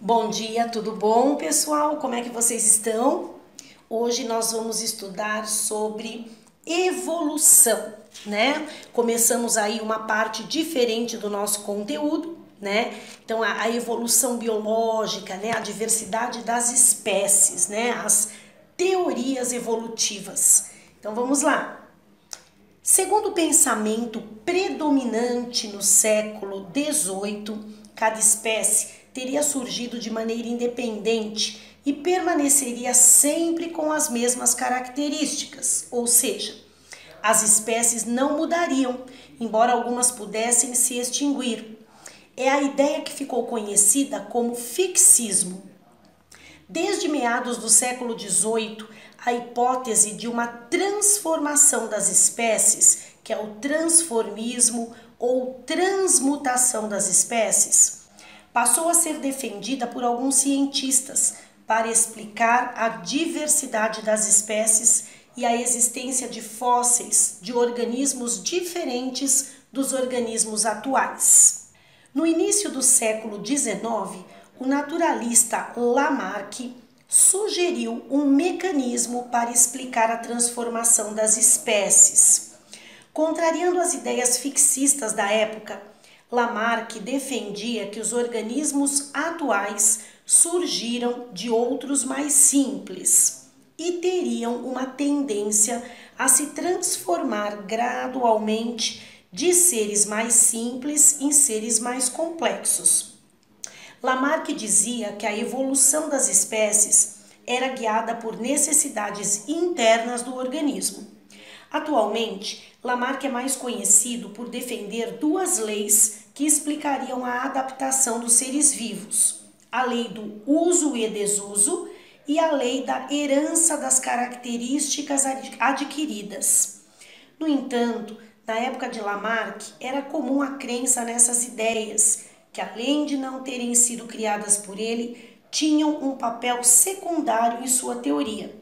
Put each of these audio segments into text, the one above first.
Bom dia, tudo bom, pessoal? Como é que vocês estão? Hoje nós vamos estudar sobre evolução, né? Começamos aí uma parte diferente do nosso conteúdo, né? Então a evolução biológica, né? A diversidade das espécies, né? As teorias evolutivas. Então vamos lá. Segundo o pensamento predominante no século XVIII, cada espécie teria surgido de maneira independente e permaneceria sempre com as mesmas características, ou seja, as espécies não mudariam, embora algumas pudessem se extinguir. É a ideia que ficou conhecida como fixismo. Desde meados do século XVIII, a hipótese de uma transformação das espécies, que é o transformismo ou transmutação das espécies, passou a ser defendida por alguns cientistas para explicar a diversidade das espécies e a existência de fósseis de organismos diferentes dos organismos atuais. No início do século XIX, o naturalista Lamarck sugeriu um mecanismo para explicar a transformação das espécies. Contrariando as ideias fixistas da época, Lamarck defendia que os organismos atuais surgiram de outros mais simples e teriam uma tendência a se transformar gradualmente de seres mais simples em seres mais complexos. Lamarck dizia que a evolução das espécies era guiada por necessidades internas do organismo. Atualmente, Lamarck é mais conhecido por defender duas leis que explicariam a adaptação dos seres vivos: a lei do uso e desuso e a lei da herança das características adquiridas. No entanto, na época de Lamarck, era comum a crença nessas ideias, que além de não terem sido criadas por ele, tinham um papel secundário em sua teoria.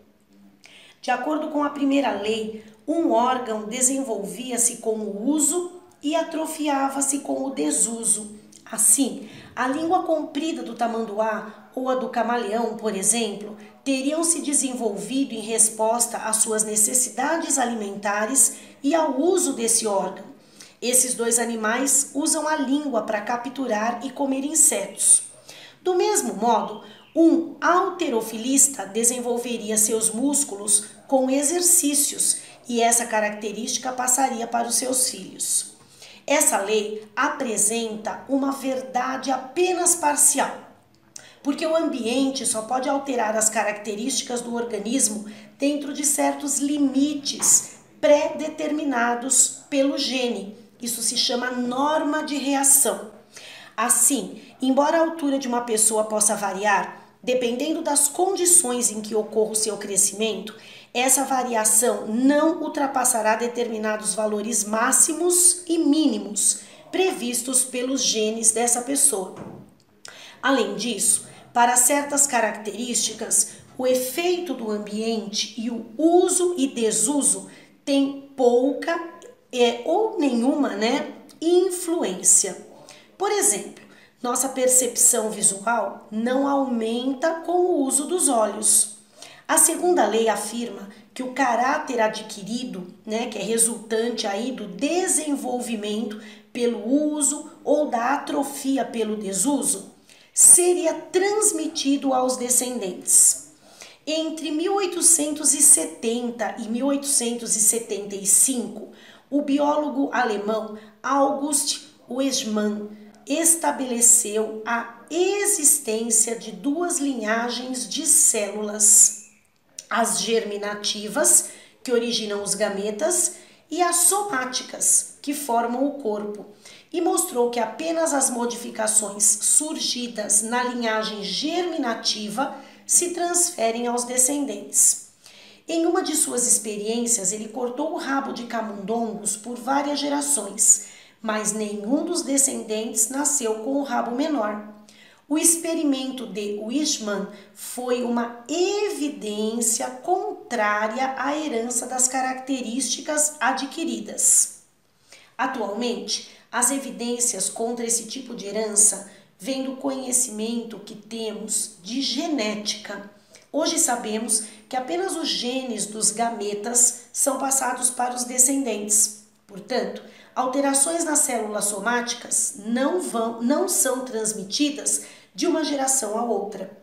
De acordo com a primeira lei, um órgão desenvolvia-se com o uso e atrofiava-se com o desuso. Assim, a língua comprida do tamanduá ou a do camaleão, por exemplo, teriam se desenvolvido em resposta às suas necessidades alimentares e ao uso desse órgão. Esses dois animais usam a língua para capturar e comer insetos. Do mesmo modo, um halterofilista desenvolveria seus músculos com exercícios e essa característica passaria para os seus filhos. Essa lei apresenta uma verdade apenas parcial, porque o ambiente só pode alterar as características do organismo dentro de certos limites pré-determinados pelo gene. Isso se chama norma de reação. Assim, embora a altura de uma pessoa possa variar, dependendo das condições em que ocorra o seu crescimento, essa variação não ultrapassará determinados valores máximos e mínimos previstos pelos genes dessa pessoa. Além disso, para certas características, o efeito do ambiente e o uso e desuso têm pouca ou nenhuma, influência. Por exemplo, nossa percepção visual não aumenta com o uso dos olhos. A segunda lei afirma que o caráter adquirido, que é resultante aí do desenvolvimento pelo uso ou da atrofia pelo desuso, seria transmitido aos descendentes. Entre 1870 e 1875, o biólogo alemão August Weismann estabeleceu a existência de duas linhagens de células: as germinativas, que originam os gametas, e as somáticas, que formam o corpo, e mostrou que apenas as modificações surgidas na linhagem germinativa se transferem aos descendentes. Em uma de suas experiências, ele cortou o rabo de camundongos por várias gerações, mas nenhum dos descendentes nasceu com o rabo menor. O experimento de Weismann foi uma evidência contrária à herança das características adquiridas. Atualmente, as evidências contra esse tipo de herança vem do conhecimento que temos de genética. Hoje sabemos que apenas os genes dos gametas são passados para os descendentes. Portanto, alterações nas células somáticas não são transmitidas de uma geração a outra.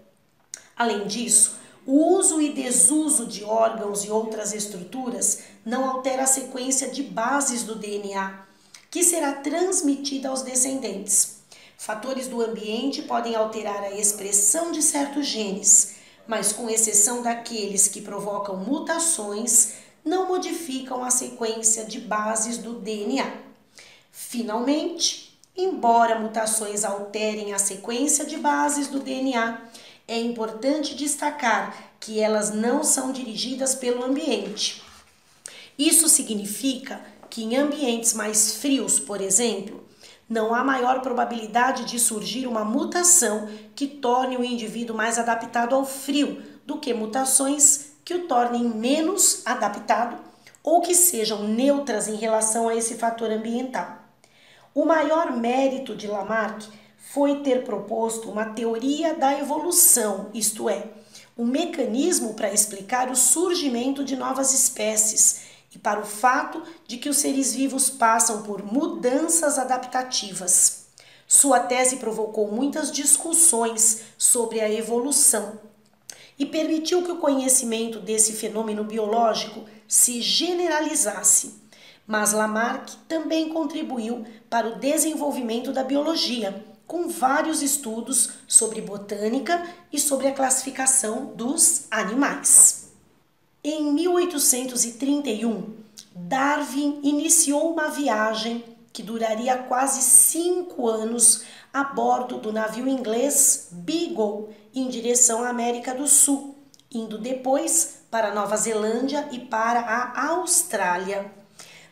Além disso, o uso e desuso de órgãos e outras estruturas não altera a sequência de bases do DNA, que será transmitida aos descendentes. Fatores do ambiente podem alterar a expressão de certos genes, mas com exceção daqueles que provocam mutações, não modificam a sequência de bases do DNA. Finalmente, embora mutações alterem a sequência de bases do DNA, é importante destacar que elas não são dirigidas pelo ambiente. Isso significa que em ambientes mais frios, por exemplo, não há maior probabilidade de surgir uma mutação que torne o indivíduo mais adaptado ao frio do que mutações que o tornem menos adaptado ou que sejam neutras em relação a esse fator ambiental. O maior mérito de Lamarck foi ter proposto uma teoria da evolução, isto é, um mecanismo para explicar o surgimento de novas espécies e para o fato de que os seres vivos passam por mudanças adaptativas. Sua tese provocou muitas discussões sobre a evolução e permitiu que o conhecimento desse fenômeno biológico se generalizasse. Mas Lamarck também contribuiu para o desenvolvimento da biologia, com vários estudos sobre botânica e sobre a classificação dos animais. Em 1831, Darwin iniciou uma viagem que duraria quase 5 anos a bordo do navio inglês Beagle em direção à América do Sul, indo depois para Nova Zelândia e para a Austrália.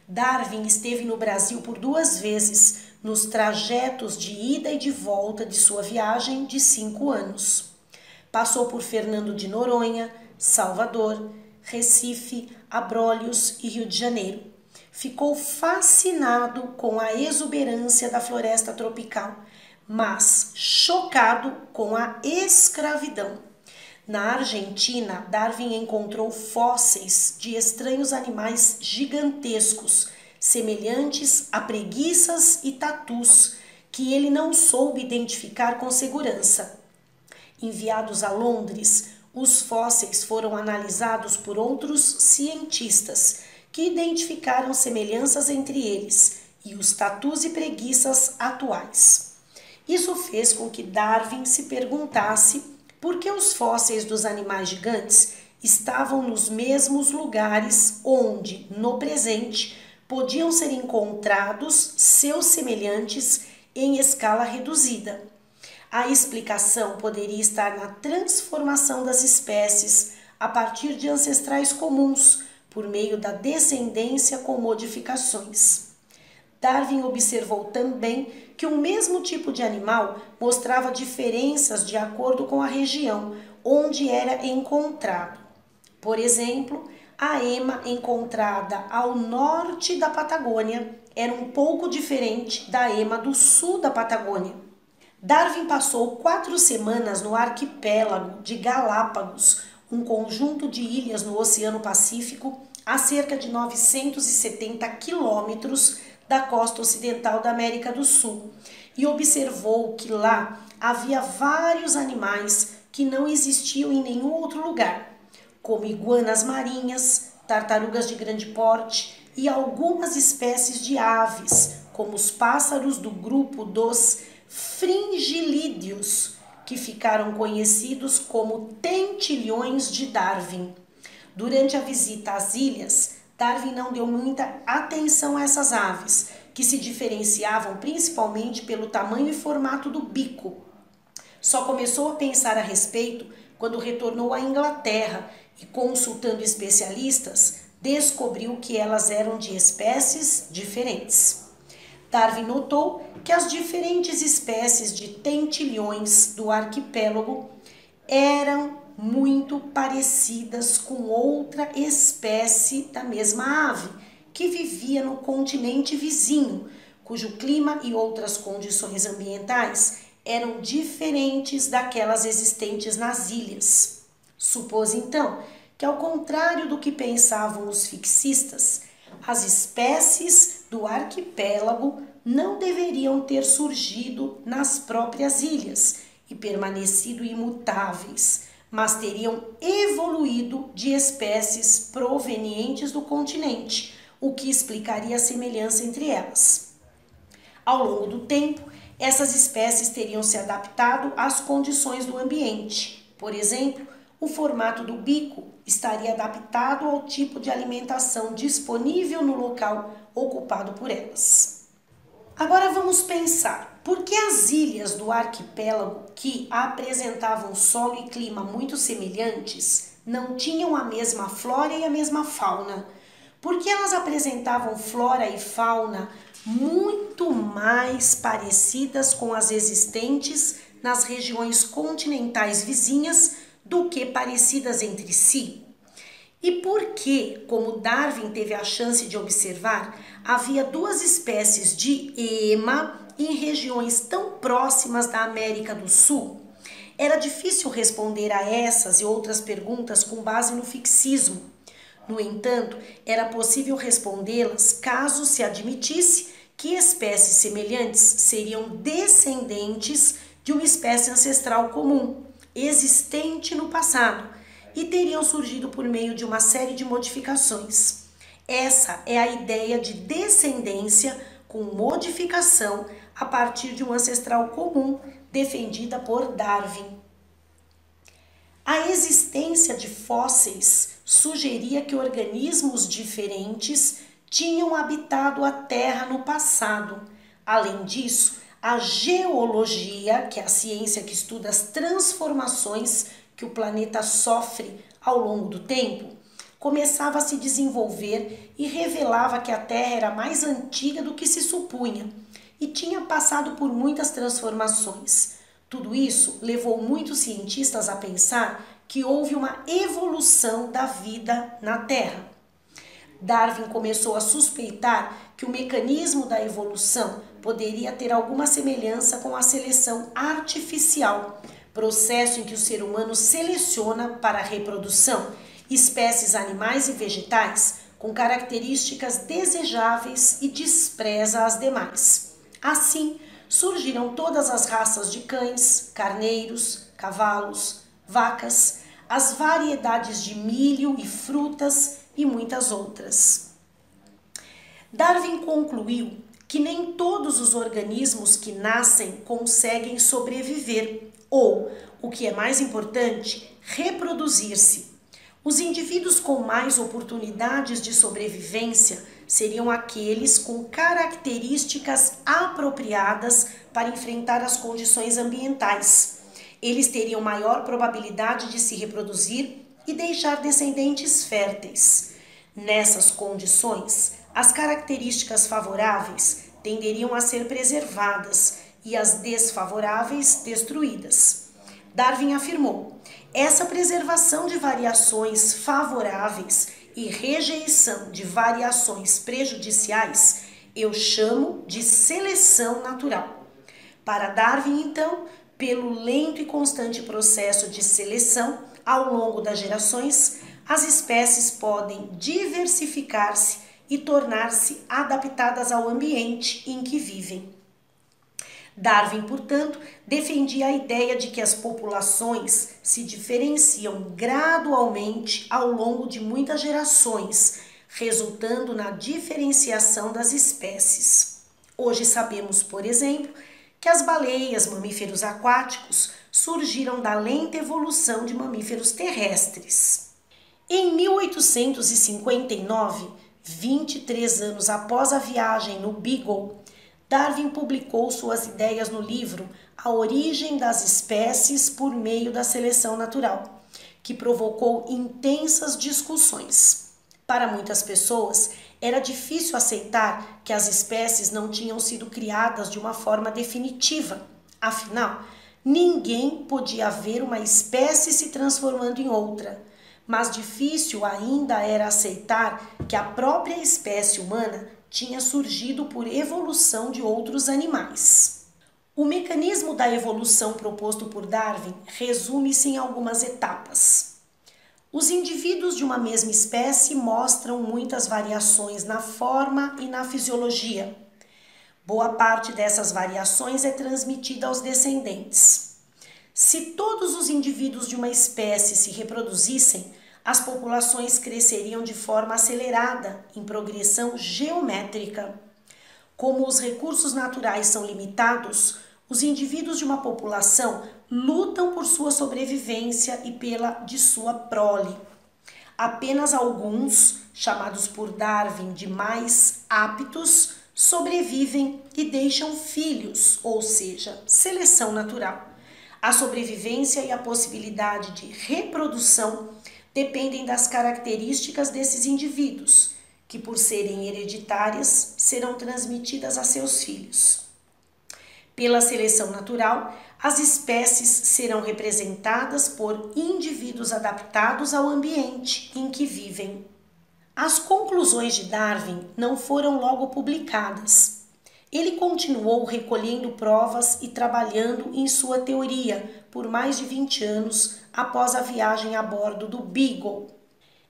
Darwin esteve no Brasil por 2 vezes, nos trajetos de ida e de volta de sua viagem de 5 anos. Passou por Fernando de Noronha, Salvador, Recife, Abrolhos e Rio de Janeiro. Ficou fascinado com a exuberância da floresta tropical, mas chocado com a escravidão. Na Argentina, Darwin encontrou fósseis de estranhos animais gigantescos, semelhantes a preguiças e tatus, que ele não soube identificar com segurança. Enviados a Londres, os fósseis foram analisados por outros cientistas, que identificaram semelhanças entre eles e os tatus e preguiças atuais. Isso fez com que Darwin se perguntasse por que os fósseis dos animais gigantes estavam nos mesmos lugares onde, no presente, podiam ser encontrados seus semelhantes em escala reduzida. A explicação poderia estar na transformação das espécies a partir de ancestrais comuns, por meio da descendência com modificações. Darwin observou também que o mesmo tipo de animal mostrava diferenças de acordo com a região onde era encontrado. Por exemplo, a ema encontrada ao norte da Patagônia era um pouco diferente da ema do sul da Patagônia. Darwin passou 4 semanas no arquipélago de Galápagos, um conjunto de ilhas no Oceano Pacífico, a cerca de 970 quilômetros da costa ocidental da América do Sul, e observou que lá havia vários animais que não existiam em nenhum outro lugar, como iguanas marinhas, tartarugas de grande porte e algumas espécies de aves, como os pássaros do grupo dos fringilídeos, que ficaram conhecidos como tentilhões de Darwin. Durante a visita às ilhas, Darwin não deu muita atenção a essas aves, que se diferenciavam principalmente pelo tamanho e formato do bico. Só começou a pensar a respeito quando retornou à Inglaterra e, consultando especialistas, descobriu que elas eram de espécies diferentes. Darwin notou que as diferentes espécies de tentilhões do arquipélago eram muito parecidas com outra espécie da mesma ave, que vivia no continente vizinho, cujo clima e outras condições ambientais eram diferentes daquelas existentes nas ilhas. Supôs então que, ao contrário do que pensavam os fixistas, as espécies do arquipélago não deveriam ter surgido nas próprias ilhas e permanecido imutáveis, mas teriam evoluído de espécies provenientes do continente, o que explicaria a semelhança entre elas. Ao longo do tempo, essas espécies teriam se adaptado às condições do ambiente. Por exemplo, o formato do bico estaria adaptado ao tipo de alimentação disponível no local ocupado por elas. Agora vamos pensar, por que as ilhas do arquipélago, que apresentavam solo e clima muito semelhantes, não tinham a mesma flora e a mesma fauna? Por que elas apresentavam flora e fauna muito mais parecidas com as existentes nas regiões continentais vizinhas do que parecidas entre si? E por que, como Darwin teve a chance de observar, havia duas espécies de ema em regiões tão próximas da América do Sul? Era difícil responder a essas e outras perguntas com base no fixismo. No entanto, era possível respondê-las caso se admitisse que espécies semelhantes seriam descendentes de uma espécie ancestral comum, existente no passado, e teriam surgido por meio de uma série de modificações. Essa é a ideia de descendência com modificação a partir de um ancestral comum, defendida por Darwin. A existência de fósseis sugeria que organismos diferentes tinham habitado a Terra no passado. Além disso, a geologia, que é a ciência que estuda as transformações que o planeta sofre ao longo do tempo, começava a se desenvolver e revelava que a Terra era mais antiga do que se supunha e tinha passado por muitas transformações. Tudo isso levou muitos cientistas a pensar que houve uma evolução da vida na Terra. Darwin começou a suspeitar que o mecanismo da evolução poderia ter alguma semelhança com a seleção artificial, processo em que o ser humano seleciona para a reprodução espécies animais e vegetais com características desejáveis e despreza as demais. Assim, surgiram todas as raças de cães, carneiros, cavalos, vacas, as variedades de milho e frutas e muitas outras. Darwin concluiu que nem todos os organismos que nascem conseguem sobreviver ou, o que é mais importante, reproduzir-se. Os indivíduos com mais oportunidades de sobrevivência seriam aqueles com características apropriadas para enfrentar as condições ambientais. Eles teriam maior probabilidade de se reproduzir e deixar descendentes férteis. Nessas condições, as características favoráveis tenderiam a ser preservadas e as desfavoráveis destruídas. Darwin afirmou: essa preservação de variações favoráveis e rejeição de variações prejudiciais eu chamo de seleção natural. Para Darwin, então, pelo lento e constante processo de seleção ao longo das gerações, as espécies podem diversificar-se e tornar-se adaptadas ao ambiente em que vivem. Darwin, portanto, defendia a ideia de que as populações se diferenciam gradualmente ao longo de muitas gerações, resultando na diferenciação das espécies. Hoje sabemos, por exemplo, que as baleias, mamíferos aquáticos, surgiram da lenta evolução de mamíferos terrestres. Em 1859, 23 anos após a viagem no Beagle, Darwin publicou suas ideias no livro A Origem das Espécies por Meio da Seleção Natural, que provocou intensas discussões. Para muitas pessoas, era difícil aceitar que as espécies não tinham sido criadas de uma forma definitiva. Afinal, ninguém podia ver uma espécie se transformando em outra. Mas difícil ainda era aceitar que a própria espécie humana tinha surgido por evolução de outros animais. O mecanismo da evolução proposto por Darwin resume-se em algumas etapas. Os indivíduos de uma mesma espécie mostram muitas variações na forma e na fisiologia. Boa parte dessas variações é transmitida aos descendentes. Se todos os indivíduos de uma espécie se reproduzissem, as populações cresceriam de forma acelerada, em progressão geométrica. Como os recursos naturais são limitados, os indivíduos de uma população lutam por sua sobrevivência e pela de sua prole. Apenas alguns, chamados por Darwin de mais aptos, sobrevivem e deixam filhos, ou seja, seleção natural. A sobrevivência e a possibilidade de reprodução dependem das características desses indivíduos, que por serem hereditárias serão transmitidas a seus filhos. Pela seleção natural, as espécies serão representadas por indivíduos adaptados ao ambiente em que vivem. As conclusões de Darwin não foram logo publicadas. Ele continuou recolhendo provas e trabalhando em sua teoria por mais de 20 anos após a viagem a bordo do Beagle.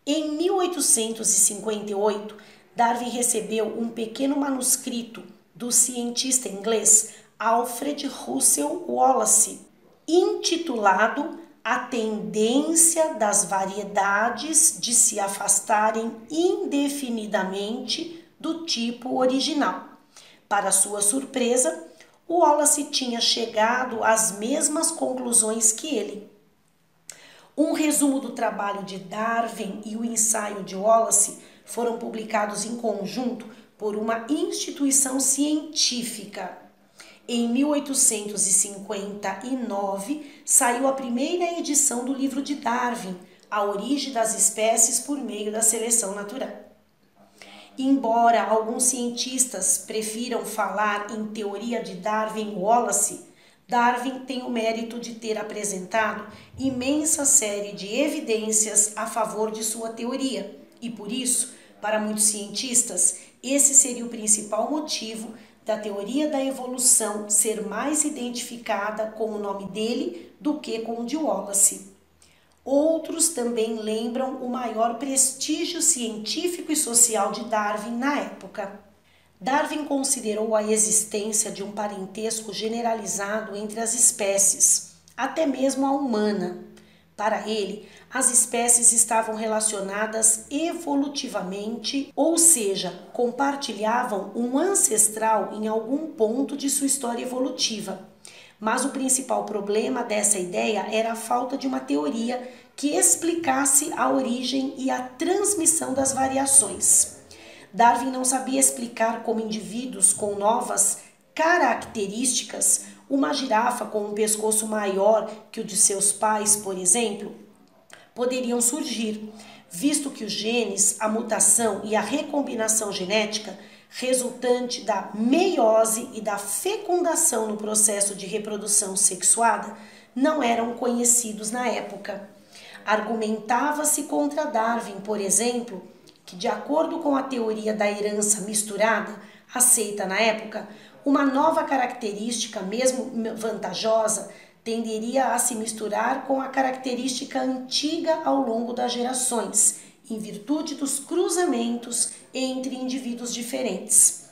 Em 1858, Darwin recebeu um pequeno manuscrito do cientista inglês Alfred Russel Wallace, intitulado A Tendência das Variedades de se afastarem indefinidamente do tipo original. Para sua surpresa, Wallace tinha chegado às mesmas conclusões que ele. Um resumo do trabalho de Darwin e o ensaio de Wallace foram publicados em conjunto por uma instituição científica. Em 1859, saiu a primeira edição do livro de Darwin, A Origem das Espécies por Meio da Seleção Natural. Embora alguns cientistas prefiram falar em teoria de Darwin-Wallace, Darwin tem o mérito de ter apresentado imensa série de evidências a favor de sua teoria e, por isso, para muitos cientistas, esse seria o principal motivo da teoria da evolução ser mais identificada com o nome dele do que com o de Wallace. Outros também lembram o maior prestígio científico e social de Darwin na época. Darwin considerou a existência de um parentesco generalizado entre as espécies, até mesmo a humana. Para ele, as espécies estavam relacionadas evolutivamente, ou seja, compartilhavam um ancestral em algum ponto de sua história evolutiva. Mas o principal problema dessa ideia era a falta de uma teoria que explicasse a origem e a transmissão das variações. Darwin não sabia explicar como indivíduos com novas características, uma girafa com um pescoço maior que o de seus pais, por exemplo, poderiam surgir, visto que os genes, a mutação e a recombinação genética resultante da meiose e da fecundação no processo de reprodução sexuada não eram conhecidos na época. Argumentava-se contra Darwin, por exemplo, que de acordo com a teoria da herança misturada, aceita na época, uma nova característica, mesmo vantajosa, tenderia a se misturar com a característica antiga ao longo das gerações, em virtude dos cruzamentos entre indivíduos diferentes.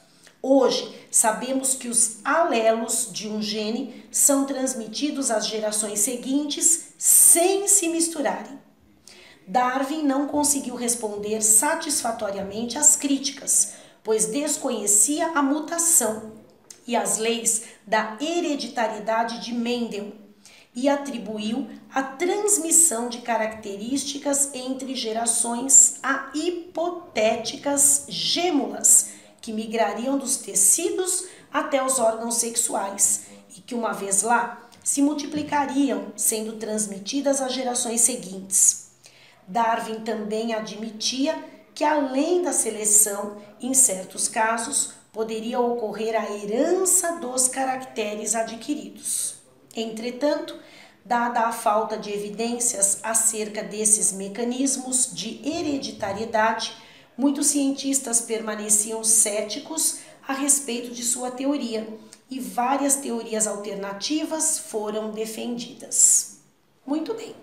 Hoje, sabemos que os alelos de um gene são transmitidos às gerações seguintes sem se misturarem. Darwin não conseguiu responder satisfatoriamente às críticas, pois desconhecia a mutação e as leis da hereditariedade de Mendel e atribuiu a transmissão de características entre gerações a hipotéticas gêmulas que migrariam dos tecidos até os órgãos sexuais e que, uma vez lá, se multiplicariam, sendo transmitidas às gerações seguintes. Darwin também admitia que, além da seleção, em certos casos, poderia ocorrer a herança dos caracteres adquiridos. Entretanto, dada a falta de evidências acerca desses mecanismos de hereditariedade, muitos cientistas permaneciam céticos a respeito de sua teoria e várias teorias alternativas foram defendidas. Muito bem.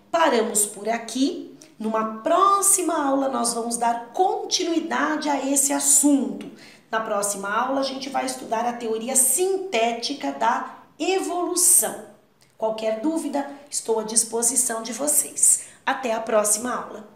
Paramos por aqui. Numa próxima aula nós vamos dar continuidade a esse assunto. Na próxima aula a gente vai estudar a teoria sintética da evolução. Qualquer dúvida, estou à disposição de vocês. Até a próxima aula.